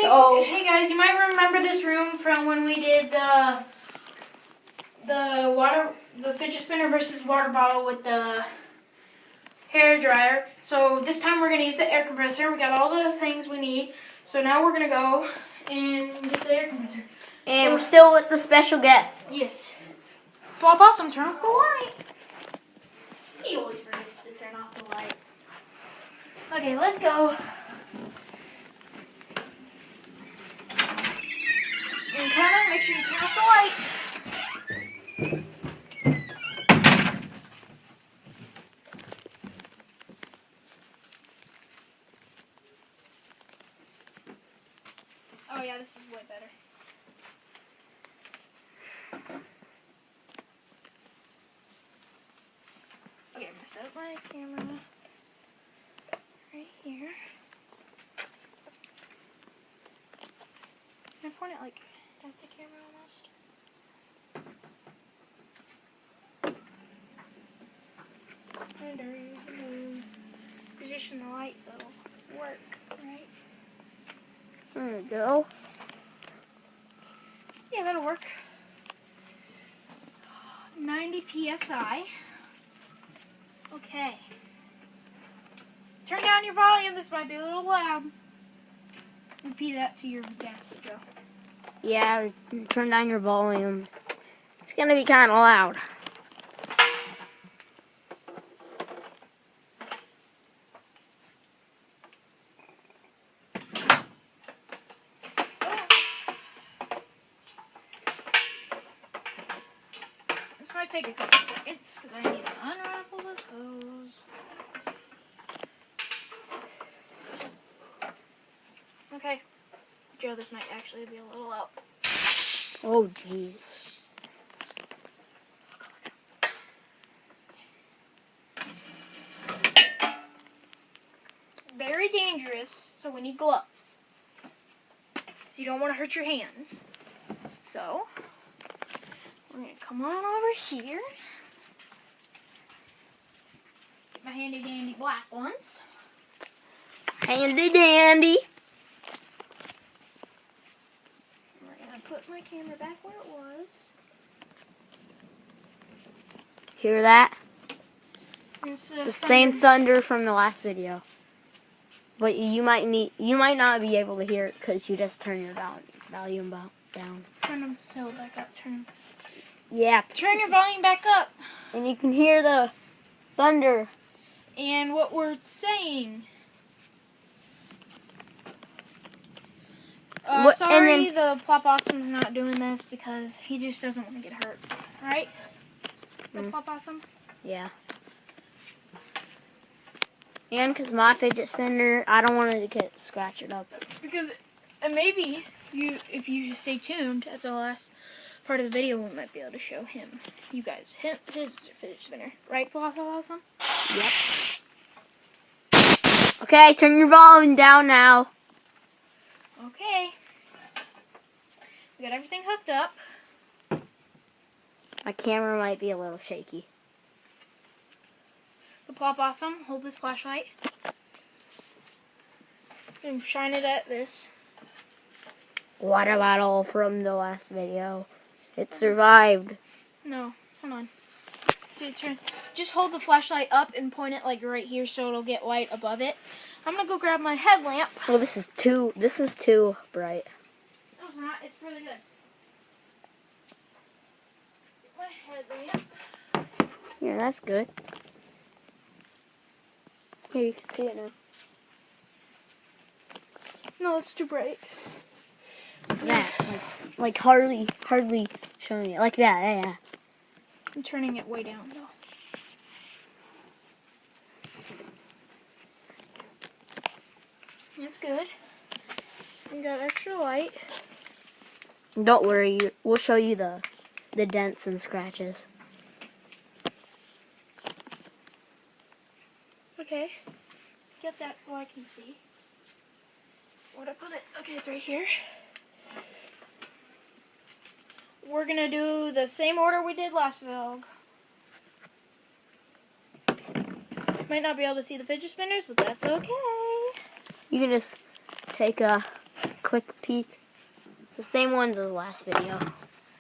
So hey guys, you might remember this room from when we did the fidget spinner versus water bottle with the hair dryer. So this time we're gonna use the air compressor. We got all the things we need. So now we're gonna go and get the air compressor. and we're still with the special guest. Yes. Bob, awesome. Turn off the light. He always forgets to turn off the light. Okay, let's go. And Connor, make sure you turn off the light. Oh yeah, this is way better. Okay, I'm gonna set up my camera right here. Can I point it like at the camera almost? Position the light so it'll work, right? There we go. Yeah, that'll work. 90 psi. Okay. Turn down your volume. This might be a little loud. Repeat that to your guest, Joe. Yeah, turn down your volume. It's gonna be kind of loud. This might take a couple seconds because I need to unravel this hose. Okay. Joe, this might actually be a little out. Oh, jeez. Very dangerous, so we need gloves. So you don't want to hurt your hands. So, we're going to come on over here. Get my handy dandy black ones. Handy dandy. We're going to put my camera back where it was. Hear that? It's It's the same thunder from the last video. But you might not be able to hear it because you just turn your volume down. Turn them so back up. Turn Yeah. your volume back up. And you can hear the thunder. And what we're saying. Sorry, the Plop Awesome's not doing this because he just doesn't want to get hurt. Right? The Plop Awesome? Yeah. And because my fidget spinner, I don't want it to scratch it up. Because maybe if you stay tuned at the last part of the video, we might be able to show him, you guys, his fidget spinner. Right, Plop Awesome? Yep. Okay, turn your volume down now. Okay. We got everything hooked up. My camera might be a little shaky. The Plop Awesome, hold this flashlight. And shine it at this. Water bottle from the last video. It survived. No, hold on. Just hold the flashlight up and point it like right here so it'll get light above it. I'm gonna go grab my headlamp. Well, this is too bright. No, it's not. It's really good. Get my headlamp. Yeah, that's good. Here, you can see it now. No, it's too bright. That, like hardly showing it. Like that, yeah. I'm turning it way down though. That's good. We got extra light. Don't worry, we'll show you the dents and scratches. Okay. Get that so I can see. Where'd I put it? Okay, it's right here. We're gonna do the same order we did last vlog. Might not be able to see the fidget spinners, but that's okay. You can just take a quick peek. It's the same ones as last video.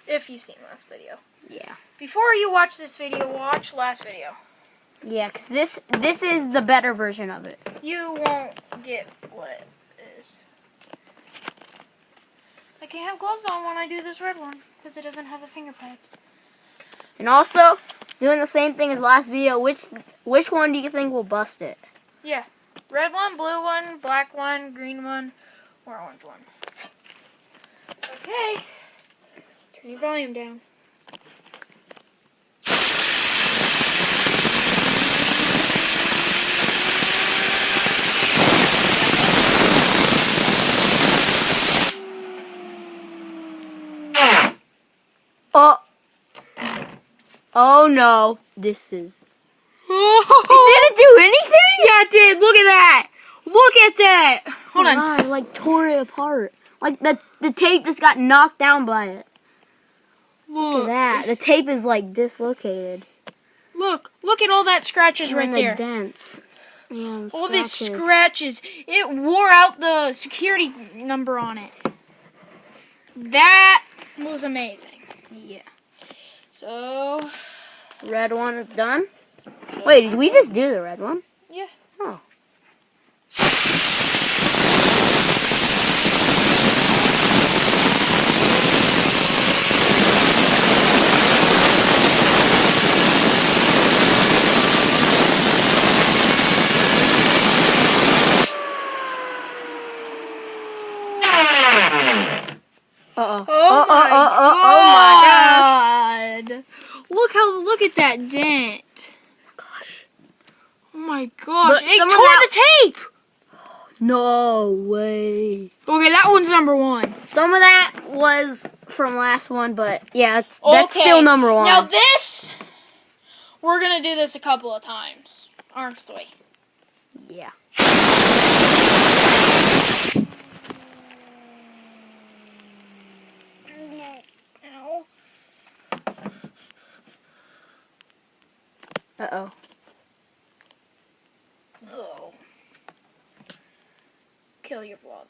If you've seen last video. Yeah. Before you watch this video, watch last video. Yeah, because this is the better version of it. You won't get what it is. I can't have gloves on when I do this red one because it doesn't have the finger pads. And also, doing the same thing as last video, which one do you think will bust it? Yeah. Red one, blue one, black one, green one, or orange one. Okay. Turn your volume down. Oh no. This is... It didn't do anything? Yeah, it did. Look at that. Look at that. Hold on. I like tore it apart. Like the tape just got knocked down by it. Look at that. The tape is like dislocated. Look at all that scratches right And there. the dents. Yeah, All these scratches. It wore out the security number on it. That was amazing. Yeah. So, Red one is done. Wait, did we just do the red one? yeah. Oh. Uh-oh. Oh my god. Look at that dent. Gosh. Oh my gosh. But It some of tore that- the tape. No way. Okay, that one's number one. Some of that was from last one, but yeah, that's still number one. Now this, we're going to do this a couple of times, aren't we? Yeah. Ow. Uh-oh. Oh. Kill your vlog.